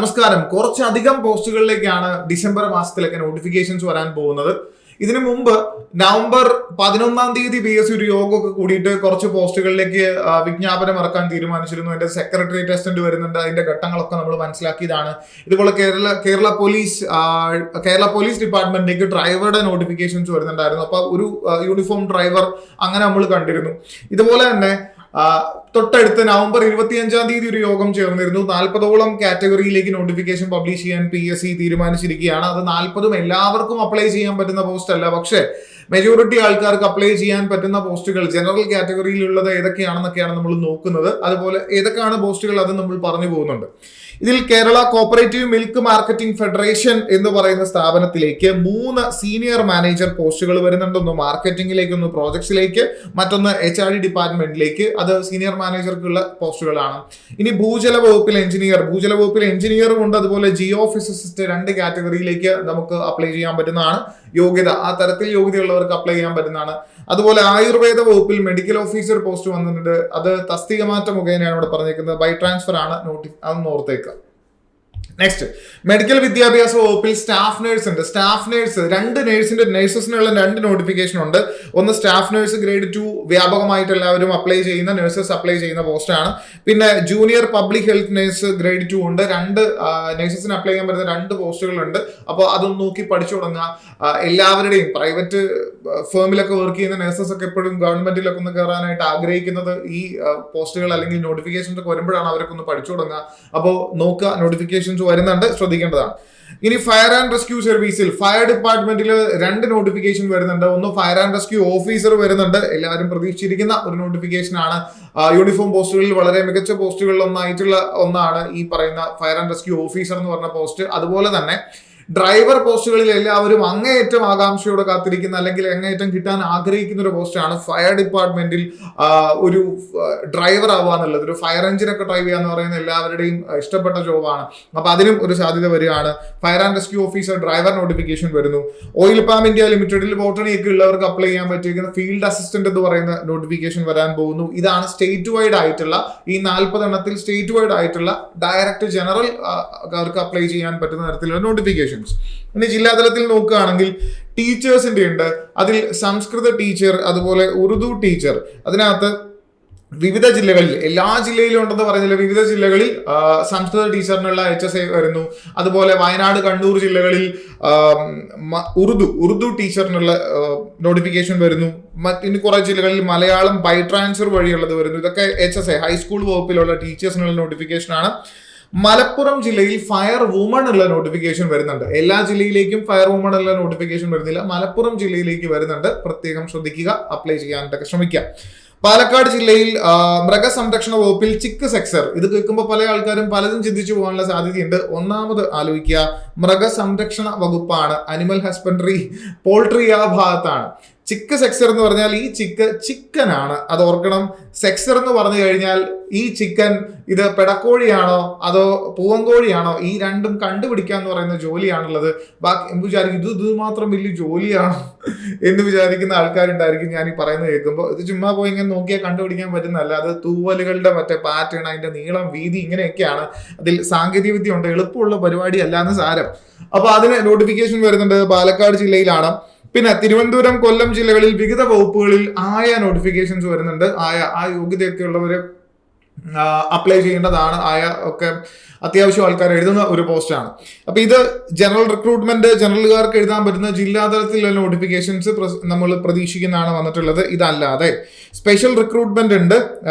നമസ്കാരം. കുറച്ചധികം പോസ്റ്റുകളിലേക്കാണ് December മാസത്തിലൊക്കെ notifications വരാൻ പോകുന്നത്. ഇതിനു മുമ്പ് നവംബർ 11 PSC ഒരു യോഗമൊക്കെ കൂടിയിട്ട് കുറച്ച് പോസ്റ്റുകളിലേക്ക് വിജ്ഞാപനം ഇറക്കാൻ തീരുമാനിച്ചിരുന്നു. അതിന്റെ സെക്രട്ടറി ടെസ്റ്റ് വരുന്നുണ്ട്. അതിന്റെ ഘട്ടങ്ങളൊക്കെ നമ്മൾ മനസ്സിലാക്കിയതാണ്. ഇതുപോലെ കേരള പോലീസ് ഡിപ്പാർട്ട്മെന്റിലേക്ക് ഡ്രൈവറുടെ നോട്ടിഫിക്കേഷൻസ് വരുന്നുണ്ടായിരുന്നു. അപ്പൊ ഒരു യൂണിഫോം ഡ്രൈവർ അങ്ങനെ നമ്മൾ കണ്ടിരുന്നു. ഇതുപോലെ തന്നെ തൊട്ടടുത്ത് നവംബർ 25 ഒരു യോഗം ചേർന്നിരുന്നു. 40ഓളം കാറ്റഗറിയിലേക്ക് നോട്ടിഫിക്കേഷൻ പബ്ലിഷ് ചെയ്യാൻ PSC തീരുമാനിച്ചിരിക്കുകയാണ്. അത് 40ഉം എല്ലാവർക്കും അപ്ലൈ ചെയ്യാൻ പറ്റുന്ന പോസ്റ്റ് അല്ല. പക്ഷേ മെജോറിറ്റി ആൾക്കാർക്ക് അപ്ലൈ ചെയ്യാൻ പറ്റുന്ന പോസ്റ്റുകൾ ജനറൽ കാറ്റഗറിയിലുള്ളത് ഏതൊക്കെയാണെന്നൊക്കെയാണ് നമ്മൾ നോക്കുന്നത്. അതുപോലെ ഏതൊക്കെയാണ് പോസ്റ്റുകൾ അത് നമ്മൾ പറഞ്ഞു പോകുന്നുണ്ട്. ഇതിൽ Kerala cooperative milk marketing federation എന്ന് പറയുന്ന സ്ഥാപനത്തിലേക്ക് 3 സീനിയർ മാനേജർ പോസ്റ്റുകൾ വരുന്നുണ്ട്. ഒന്ന് മാർക്കറ്റിംഗിലേക്ക്, ഒന്ന് പ്രോജക്ട്സിലേക്ക്, മറ്റൊന്ന് HR ഡിപ്പാർട്ട്മെന്റിലേക്ക്. അത് സീനിയർ മാനേജർക്കുള്ള പോസ്റ്റുകളാണ്. ഇനി ഭൂജല വകുപ്പിൽ എഞ്ചിനീയറും ഉണ്ട്. അതുപോലെ ജിയോ ഫിസിസിസ്റ്റ് 2 കാറ്റഗറിയിലേക്ക് നമുക്ക് അപ്ലൈ ചെയ്യാൻ പറ്റുന്നതാണ്. യോഗ്യത ആ തരത്തിൽ യോഗ്യതയുള്ളവർക്ക് അപ്ലൈ ചെയ്യാൻ പറ്റുന്നതാണ്. അതുപോലെ ആയുർവേദ വകുപ്പിൽ മെഡിക്കൽ ഓഫീസർ പോസ്റ്റ് വന്നിട്ടുണ്ട്. അത് തസ്തിക മാറ്റം മുഖേനയാണ് ഇവിടെ പറഞ്ഞിരിക്കുന്നത്. ബൈ ട്രാൻസ്ഫർ ആണ്. അതൊന്ന് ഓർത്തേക്കുക. നെക്സ്റ്റ്, മെഡിക്കൽ വിദ്യാഭ്യാസ വകുപ്പിൽ സ്റ്റാഫ് നേഴ്സ് ഉണ്ട്. സ്റ്റാഫ് നേഴ്സ് 2 നേഴ്സസിനുള്ള 2 നോട്ടിഫിക്കേഷൻ ഉണ്ട്. ഒന്ന് സ്റ്റാഫ് നേഴ്സ് ഗ്രേഡ് 2 വ്യാപകമായിട്ട് എല്ലാവരും അപ്ലൈ ചെയ്യുന്ന നേഴ്സസ് അപ്ലൈ ചെയ്യുന്ന പോസ്റ്റാണ്. പിന്നെ junior public health nurse grade 2 ഉണ്ട്. 2 നേഴ്സസിന് അപ്ലൈ ചെയ്യാൻ പറ്റുന്ന 2 പോസ്റ്റുകളുണ്ട്. അപ്പോൾ അതൊന്ന് നോക്കി പഠിച്ചു തുടങ്ങുക. എല്ലാവരുടെയും പ്രൈവറ്റ് ഫേമിലൊക്കെ വർക്ക് ചെയ്യുന്ന നേഴ്സസ് ഒക്കെ എപ്പോഴും ഗവൺമെന്റിലൊക്കെ ഒന്ന് കയറാനായിട്ട് ആഗ്രഹിക്കുന്നത് ഈ പോസ്റ്റുകൾ അല്ലെങ്കിൽ നോട്ടിഫിക്കേഷൻസ് ഒക്കെ വരുമ്പോഴാണ്. അവരൊക്കെ ഒന്ന് പഠിച്ചു തുടങ്ങുക. അപ്പോൾ നോക്കുക, നോട്ടിഫിക്കേഷൻസ് വരുന്നുണ്ട്, ശ്രദ്ധിക്കേണ്ടതാണ്. ഇനി ഫയർ ആൻഡ് റെസ്ക്യൂ സർവീസിൽ ഫയർ ഡിപ്പാർട്ട്മെന്റിൽ 2 നോട്ടിഫിക്കേഷൻ വരുന്നുണ്ട്. ഒന്ന് ഫയർ ആൻഡ് റെസ്ക്യൂ ഓഫീസർ വരുന്നുണ്ട്. എല്ലാവരും പ്രതീക്ഷിച്ചിരിക്കുന്ന ഒരു നോട്ടിഫിക്കേഷൻ ആണ്. യൂണിഫോം പോസ്റ്റുകളിൽ വളരെ മികച്ച പോസ്റ്റുകളിൽ ഒന്നാണ് ഈ പറയുന്ന ഫയർ ആൻഡ് റെസ്ക്യൂ ഓഫീസർ എന്ന് പറഞ്ഞ പോസ്റ്റ്. അതുപോലെ തന്നെ ഡ്രൈവർ പോസ്റ്റുകളിൽ എല്ലാവരും അങ്ങേയറ്റം ആകാംക്ഷയോടെ കാത്തിരിക്കുന്ന അല്ലെങ്കിൽ അങ്ങേയറ്റം കിട്ടാൻ ആഗ്രഹിക്കുന്ന ഒരു പോസ്റ്റാണ് ഫയർ ഡിപ്പാർട്ട്മെന്റിൽ ഒരു ഡ്രൈവർ ആവുക എന്നുള്ളത്. ഒരു ഫയർ എഞ്ചിനൊക്കെ ഡ്രൈവ് ചെയ്യുക എന്ന് പറയുന്ന എല്ലാവരുടെയും ഇഷ്ടപ്പെട്ട ജോബാണ്. അപ്പൊ അതിനും ഒരു സാധ്യത വരികയാണ്. Fire and rescue officer driver notification വരുന്നു. ഓയിൽ പാം ഇന്ത്യ ലിമിറ്റഡിൽ ബോട്ടണിയൊക്കെ ഉള്ളവർക്ക് അപ്ലൈ ചെയ്യാൻ പറ്റിയിരിക്കുന്ന ഫീൽഡ് അസിസ്റ്റന്റ് എന്ന് പറയുന്ന നോട്ടിഫിക്കേഷൻ വരാൻ പോകുന്നു. ഇതാണ് സ്റ്റേറ്റ് വൈഡ് ആയിട്ടുള്ള ഈ 40 എണ്ണത്തിൽ സ്റ്റേറ്റ് വൈഡ് ആയിട്ടുള്ള ഡയറക്റ്റ് ജനറൽ അവർക്ക് അപ്ലൈ ചെയ്യാൻ പറ്റുന്ന തരത്തിലുള്ള നോട്ടിഫിക്കേഷൻ. ഇനി ജില്ലാതലത്തിൽ നോക്കുകയാണെങ്കിൽ ടീച്ചേഴ്സിന്റെ ഉണ്ട്. അതിൽ സംസ്കൃത ടീച്ചർ, അതുപോലെ ഉറുദു ടീച്ചർ. അതിനകത്ത് വിവിധ ജില്ലകളിൽ, എല്ലാ ജില്ലയിലും ഉണ്ടെന്ന് പറയുന്നില്ല, വിവിധ ജില്ലകളിൽ സംസ്കൃത ടീച്ചറിനുള്ള HSA വരുന്നു. അതുപോലെ വയനാട്, കണ്ണൂർ ജില്ലകളിൽ ഉറുദു ടീച്ചറിനുള്ള നോട്ടിഫിക്കേഷൻ വരുന്നു. ഇനി കുറെ ജില്ലകളിൽ മലയാളം ബൈ ട്രാൻസ്ഫർ വഴിയുള്ളത് വരുന്നു. ഇതൊക്കെ HSA ഹൈസ്കൂൾ വകുപ്പിലുള്ള ടീച്ചേഴ്സിനുള്ള നോട്ടിഫിക്കേഷൻ ആണ്. മലപ്പുറം ജില്ലയിൽ ഫയർ വുമൺ ഉള്ള നോട്ടിഫിക്കേഷൻ വരുന്നുണ്ട്. എല്ലാ ജില്ലയിലേക്കും ഫയർ വുമൺ ഉള്ള നോട്ടിഫിക്കേഷൻ വരുന്നില്ല. മലപ്പുറം ജില്ലയിലേക്ക് വരുന്നുണ്ട്. പ്രത്യേകം ശ്രദ്ധിക്കുക, അപ്ലൈ ചെയ്യാനായിട്ടൊക്കെ ശ്രമിക്കുക. പാലക്കാട് ജില്ലയിൽ മൃഗസംരക്ഷണ വകുപ്പിൽ ചിക്ക് സെക്സർ. ഇത് കേൾക്കുമ്പോൾ പല ആൾക്കാരും പലതും ചിന്തിച്ചു പോകാനുള്ള സാധ്യതയുണ്ട്. ഒന്നാമത് ആലോചിക്കുക, മൃഗസംരക്ഷണ വകുപ്പാണ്. അനിമൽ ഹസ്ബൻഡറി, പോൾട്രി ആ ഭാഗത്താണ്. ചിക്ക് സെക്സർ എന്ന് പറഞ്ഞാൽ ഈ ചിക്കനാണ്, അത് ഓർക്കണം. സെക്സർ എന്ന് പറഞ്ഞു കഴിഞ്ഞാൽ ഈ ചിക്കൻ ഇത് പെടക്കോഴിയാണോ അതോ പൂവൻകോഴിയാണോ, ഈ രണ്ടും കണ്ടുപിടിക്കുക എന്ന് പറയുന്ന ജോലിയാണുള്ളത്. ബാക്കി വിചാരിക്കും ഇത് മാത്രം വലിയ ജോലിയാണോ എന്ന് വിചാരിക്കുന്ന ആൾക്കാരുണ്ടായിരിക്കും ഞാൻ ഈ പറയുന്നത് കേൾക്കുമ്പോൾ. ഇത് ചുമ്മാ പോയി ഇങ്ങനെ നോക്കിയാൽ കണ്ടുപിടിക്കാൻ പറ്റുന്നതല്ല. അത് തൂവലുകളുടെ മറ്റേ പാറ്റേൺ, അതിന്റെ നീളം, വീതി, ഇങ്ങനെയൊക്കെയാണ്. അതിൽ സാങ്കേതിക വിദ്യ ഉണ്ട്. എളുപ്പമുള്ള പരിപാടി അല്ലാന്ന് സാരം. അപ്പൊ അതിന് നോട്ടിഫിക്കേഷൻ വരുന്നുണ്ട്. പാലക്കാട് ജില്ലയിലാണ്. പിന്നെ തിരുവനന്തപുരം, കൊല്ലം ജില്ലകളിൽ വിവിധ വകുപ്പുകളിൽ നോട്ടിഫിക്കേഷൻസ് വരുന്നുണ്ട്. ആ യോഗ്യതയൊക്കെ ഉള്ളവര് അപ്ലൈ ചെയ്യേണ്ടതാണ്. ഒക്കെ അത്യാവശ്യം ആൾക്കാർ എഴുതുന്ന ഒരു പോസ്റ്റാണ്. അപ്പൊ ഇത് ജനറൽ റിക്രൂട്ട്മെന്റ്, ജനറലുകാർക്ക് എഴുതാൻ പറ്റുന്ന ജില്ലാതലത്തിലുള്ള നോട്ടിഫിക്കേഷൻസ് നമ്മൾ പ്രതീക്ഷിക്കുന്നതാണ് വന്നിട്ടുള്ളത്. ഇതല്ലാതെ സ്പെഷ്യൽ റിക്രൂട്ട്മെന്റ് ഉണ്ട്.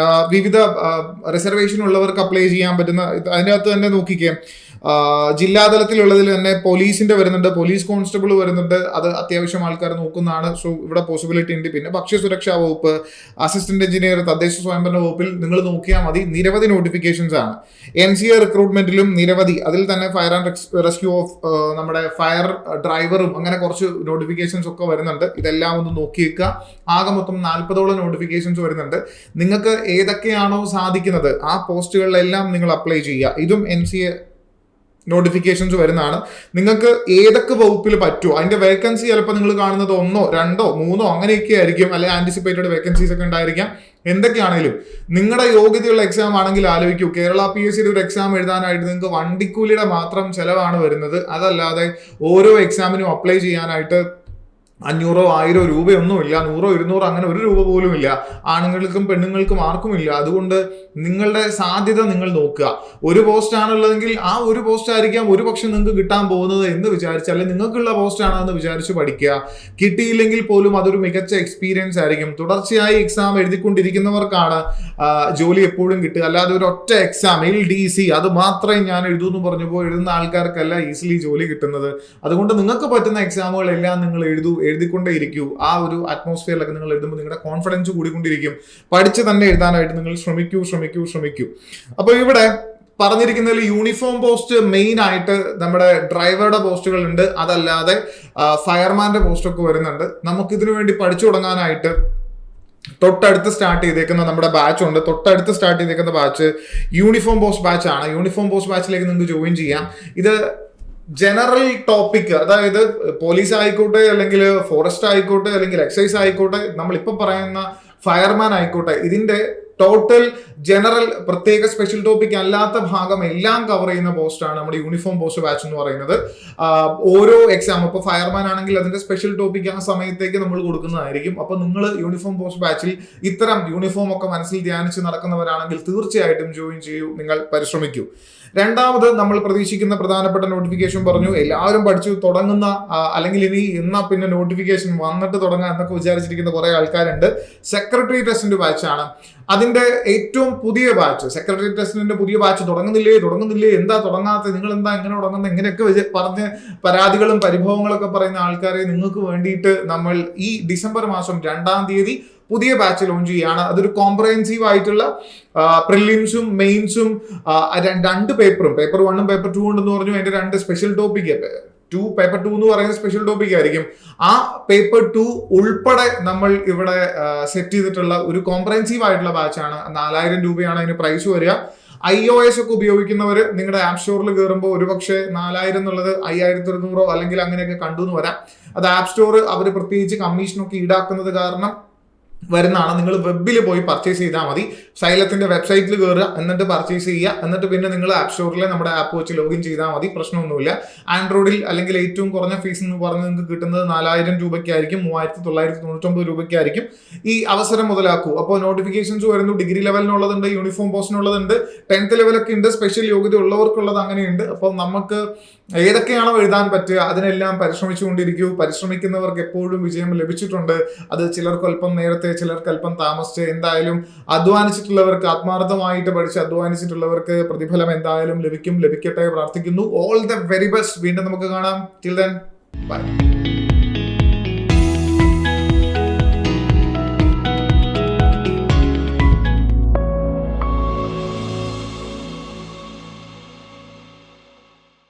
വിവിധ റിസർവേഷൻ ഉള്ളവർക്ക് അപ്ലൈ ചെയ്യാൻ പറ്റുന്ന, അതിൻ്റെ അകത്ത് തന്നെ നോക്കിക്കേ, ജില്ലാതലത്തിലുള്ളതിൽ തന്നെ പോലീസിന്റെ വരുന്നുണ്ട്, പോലീസ് കോൺസ്റ്റബിൾ വരുന്നുണ്ട്. അത് അത്യാവശ്യം ആൾക്കാർ നോക്കുന്നതാണ്. സോ ഇവിടെ പോസിബിലിറ്റി ഉണ്ട്. പിന്നെ ഭക്ഷ്യസുരക്ഷാ വകുപ്പ്, അസിസ്റ്റന്റ് എഞ്ചിനീയർ, തദ്ദേശ സ്വയംഭരണ വകുപ്പിൽ നിങ്ങൾ നോക്കിയാൽ മതി. നിരവധി നോട്ടിഫിക്കേഷൻസ് ആണ്. NCA റിക്രൂട്ട്മെന്റിലും നിരവധി. അതിൽ തന്നെ ഫയർ ആൻഡ് റെസ്ക്യൂ ഓഫ് നമ്മുടെ ഫയർ ഡ്രൈവറും അങ്ങനെ കുറച്ച് നോട്ടിഫിക്കേഷൻസ് ഒക്കെ വരുന്നുണ്ട്. ഇതെല്ലാം ഒന്ന് നോക്കി വെക്കുക. ആകെ മൊത്തം 40ഓളം നോട്ടിഫിക്കേഷൻസ് വരുന്നുണ്ട്. നിങ്ങൾക്ക് ഏതൊക്കെയാണോ സാധിക്കുന്നത് ആ പോസ്റ്റുകളിലെല്ലാം നിങ്ങൾ അപ്ലൈ ചെയ്യുക. ഇതും NCA നോട്ടിഫിക്കേഷൻസ് വരുന്നതാണ്. നിങ്ങൾക്ക് ഏതൊക്കെ വകുപ്പിൽ പറ്റുമോ അതിന്റെ വേക്കൻസി ചിലപ്പോൾ നിങ്ങൾ കാണുന്നത് 1, 2, 3 അങ്ങനെയൊക്കെ ആയിരിക്കും, അല്ലെങ്കിൽ ആന്റിസിപ്പേറ്റഡ് വേക്കൻസീസ് ഒക്കെ ഉണ്ടായിരിക്കാം. എന്തൊക്കെയാണെങ്കിലും നിങ്ങളുടെ യോഗ്യതയുള്ള എക്സാം ആണെങ്കിൽ ആലോചിക്കൂ, കേരള PSCയുടെ ഒരു എക്സാം എഴുതാനായിട്ട് നിങ്ങൾക്ക് വണ്ടിക്കൂലിയുടെ മാത്രം ചെലവാണ് വരുന്നത്. അതല്ലാതെ ഓരോ എക്സാമിനും അപ്ലൈ ചെയ്യാനായിട്ട് 500, 1000 രൂപയൊന്നുമില്ല, 100, 200 അങ്ങനെ ഒരു രൂപ പോലും ഇല്ല. ആണുങ്ങൾക്കും പെണ്ണുങ്ങൾക്കും ആർക്കുമില്ല. അതുകൊണ്ട് നിങ്ങളുടെ സാധ്യത നിങ്ങൾ നോക്കുക. ഒരു പോസ്റ്റ് ആണുള്ളതെങ്കിൽ ആ ഒരു പോസ്റ്റ് ആയിരിക്കാം ഒരു പക്ഷെ നിങ്ങൾക്ക് കിട്ടാൻ പോകുന്നത് എന്ന് വിചാരിച്ച്, അല്ലെങ്കിൽ നിങ്ങൾക്കുള്ള പോസ്റ്റ് ആണെന്ന് വിചാരിച്ച് പഠിക്കുക. കിട്ടിയില്ലെങ്കിൽ പോലും അതൊരു മികച്ച എക്സ്പീരിയൻസ് ആയിരിക്കും. തുടർച്ചയായി എക്സാം എഴുതിക്കൊണ്ടിരിക്കുന്നവർക്കാണ് ജോലി എപ്പോഴും കിട്ടുക. അല്ലാതെ ഒരു ഒറ്റ എക്സാം LDC അത് മാത്രമേ ഞാൻ എഴുതൂന്ന് പറഞ്ഞപ്പോൾ എഴുതുന്ന ആൾക്കാർക്കല്ല ഈസിലി ജോലി കിട്ടുന്നത്. അതുകൊണ്ട് നിങ്ങൾക്ക് പറ്റുന്ന എക്സാമുകളെല്ലാം നിങ്ങൾ എഴുതിക്കൊണ്ടേ ഇരിക്കൂ. ആ ഒരു അറ്റ്മോസ്ഫിയറിലൊക്കെ നിങ്ങൾ എഴുതുമ്പോൾ നിങ്ങളുടെ കോൺഫിഡൻസ് കൂടിക്കൊണ്ടിരിക്കും. പഠിച്ച് തന്നെ എഴുതാനായിട്ട് നിങ്ങൾ ശ്രമിക്കൂ. അപ്പോൾ ഇവിടെ പറഞ്ഞിരിക്കുന്നതിൽ യൂണിഫോം പോസ്റ്റ് മെയിൻ ആയിട്ട് നമ്മുടെ ഡ്രൈവറുടെ പോസ്റ്റുകൾ ഉണ്ട്. അതല്ലാതെ ഫയർമാന്റെ പോസ്റ്റൊക്കെ വരുന്നുണ്ട്. നമുക്കിതിനു വേണ്ടി പഠിച്ചു തുടങ്ങാനായിട്ട് തൊട്ടടുത്ത് സ്റ്റാർട്ട് ചെയ്തേക്കുന്ന നമ്മുടെ ബാച്ച് ഉണ്ട്. തൊട്ടടുത്ത് സ്റ്റാർട്ട് ചെയ്തേക്കുന്ന ബാച്ച് യൂണിഫോം പോസ്റ്റ് ബാച്ച് ആണ്. യൂണിഫോം പോസ്റ്റ് ബാച്ചിലേക്ക് നിങ്ങൾക്ക് ജോയിൻ ചെയ്യാം. ഇത് ജനറൽ ടോപ്പിക്, അതായത് പോലീസ് ആയിക്കോട്ടെ, അല്ലെങ്കിൽ ഫോറസ്റ്റ് ആയിക്കോട്ടെ, അല്ലെങ്കിൽ എക്സൈസ് ആയിക്കോട്ടെ, നമ്മളിപ്പോൾ പറയുന്ന ഫയർമാൻ ആയിക്കോട്ടെ, ഇതിന്റെ ടോട്ടൽ ജനറൽ പ്രത്യേക സ്പെഷ്യൽ ടോപ്പിക് അല്ലാത്ത ഭാഗം എല്ലാം കവർ ചെയ്യുന്ന പോസ്റ്റാണ് നമ്മുടെ യൂണിഫോം പോസ്റ്റ് ബാച്ച് എന്ന് പറയുന്നത്. ഓരോ എക്സാം ഇപ്പോൾ ഫയർമാൻ ആണെങ്കിൽ അതിന്റെ സ്പെഷ്യൽ ടോപ്പിക് ആ സമയത്തേക്ക് നമ്മൾ കൊടുക്കുന്നതായിരിക്കും. അപ്പൊ നിങ്ങൾ യൂണിഫോം പോസ്റ്റ് ബാച്ചിൽ ഇത്തരം യൂണിഫോം ഒക്കെ മനസ്സിൽ ധ്യാനിച്ച് നടക്കുന്നവരാണെങ്കിൽ തീർച്ചയായിട്ടും ജോയിൻ ചെയ്യൂ, നിങ്ങൾ പരിശ്രമിക്കൂ. രണ്ടാമത് നമ്മൾ പ്രതീക്ഷിക്കുന്ന പ്രധാനപ്പെട്ട നോട്ടിഫിക്കേഷൻ പറഞ്ഞു. എല്ലാവരും പഠിച്ചു തുടങ്ങുന്ന, അല്ലെങ്കിൽ ഇനി എന്നാ പിന്നെ നോട്ടിഫിക്കേഷൻ വന്നിട്ട് തുടങ്ങാം എന്നൊക്കെ വിചാരിച്ചിരിക്കുന്ന കുറെ ആൾക്കാരുണ്ട്. സെക്രട്ടറി ടെസ്റ്റിന്റെ ബാച്ചാണ് അതിന്റെ ഏറ്റവും പുതിയ ബാച്ച്. സെക്രട്ടറി ടെസ്റ്റിന്റെ പുതിയ ബാച്ച് തുടങ്ങുന്നില്ലേ, എന്താ തുടങ്ങാത്ത, നിങ്ങൾ എന്താ എങ്ങനെ തുടങ്ങുന്നത്, ഇങ്ങനെയൊക്കെ പറഞ്ഞ് പരാതികളും പരിഭവങ്ങളൊക്കെ പറയുന്ന ആൾക്കാരെ നിങ്ങൾക്ക് വേണ്ടിയിട്ട് നമ്മൾ ഈ ഡിസംബർ മാസം 2-ാം തീയതി പുതിയ ബാച്ച് ലോഞ്ച് ചെയ്യാണ്. അതൊരു കോംപ്രഹെൻസീവ് ആയിട്ടുള്ള പ്രിലിംസും മെയിൻസും 2 പേപ്പറും, പേപ്പർ 1ഉം പേപ്പർ 2 ഉണ്ടെന്ന് പറഞ്ഞു. അതിന്റെ 2 സ്പെഷ്യൽ ടോപ്പിക്, പേപ്പർ 2 എന്ന് പറയുന്ന സ്പെഷ്യൽ ടോപ്പിക് ആയിരിക്കും. ആ പേപ്പർ 2 ഉൾപ്പെടെ നമ്മൾ ഇവിടെ സെറ്റ് ചെയ്തിട്ടുള്ള ഒരു കോംപ്രഹെൻസീവ് ആയിട്ടുള്ള ബാച്ചാണ്. 4000 രൂപയാണ് അതിന് പ്രൈസ് വരിക. iOS ഒക്കെ ഉപയോഗിക്കുന്നവർ നിങ്ങളുടെ ആപ്പ് സ്റ്റോറിൽ കയറുമ്പോൾ ഒരുപക്ഷെ 4000 എന്നുള്ളത് 5200 അല്ലെങ്കിൽ അങ്ങനെയൊക്കെ കണ്ടു എന്ന് വരാം. അത് ആപ്പ് സ്റ്റോർ അവർ പ്രത്യേകിച്ച് കമ്മീഷനൊക്കെ ഈടാക്കുന്നത് കാരണം വരുന്നതാണ്. നിങ്ങൾ വെബിൽ പോയി പർച്ചേസ് ചെയ്താൽ മതി. സൈലത്തിന്റെ വെബ്സൈറ്റിൽ കയറുക, എന്നിട്ട് പർച്ചേസ് ചെയ്യുക, എന്നിട്ട് പിന്നെ നിങ്ങൾ ആപ്പ് സ്റ്റോറിലെ നമ്മുടെ ആപ്പ് വെച്ച് ലോഗിൻ ചെയ്താൽ മതി. പ്രശ്നമൊന്നുമില്ല. ആൻഡ്രോയിഡിൽ അല്ലെങ്കിൽ ഏറ്റവും കുറഞ്ഞ ഫീസ് എന്ന് പറഞ്ഞ് നിങ്ങൾക്ക് കിട്ടുന്നത് 4000 രൂപയ്ക്കായിരിക്കും, 3999 രൂപയ്ക്കായിരിക്കും. ഈ അവസരം മുതലാക്കൂ. അപ്പോൾ നോട്ടിഫിക്കേഷൻസ് വരുന്നു. ഡിഗ്രി ലെവലിനുള്ളതുണ്ട്, യൂണിഫോം പോസ്റ്റിനുള്ളതുണ്ട്, 10th ലെവലൊക്കെ ഉണ്ട്, സ്പെഷ്യൽ യോഗ്യത ഉള്ളവർക്കുള്ളത് അങ്ങനെയുണ്ട്. അപ്പോൾ നമുക്ക് ഏതൊക്കെയാണോ എഴുതാൻ പറ്റുക അതിനെല്ലാം പരിശ്രമിച്ചുകൊണ്ടിരിക്കൂ. പരിശ്രമിക്കുന്നവർക്ക് എപ്പോഴും വിജയം ലഭിച്ചിട്ടുണ്ട്. അത് ചിലർക്ക് അല്പം നേരത്തെ, ചിലർക്ക് അല്പം താമസിച്ച്, എന്തായാലും അധ്വാനിച്ചിട്ടുള്ളവർക്ക്, ആത്മാർത്ഥമായിട്ട് പഠിച്ച് അധ്വാനിച്ചിട്ടുള്ളവർക്ക് പ്രതിഫലം എന്തായാലും ലഭിക്കട്ടെ പ്രാർത്ഥിക്കുന്നു. All the very best. വീണ്ടും നമുക്ക് കാണാം. Till then bye.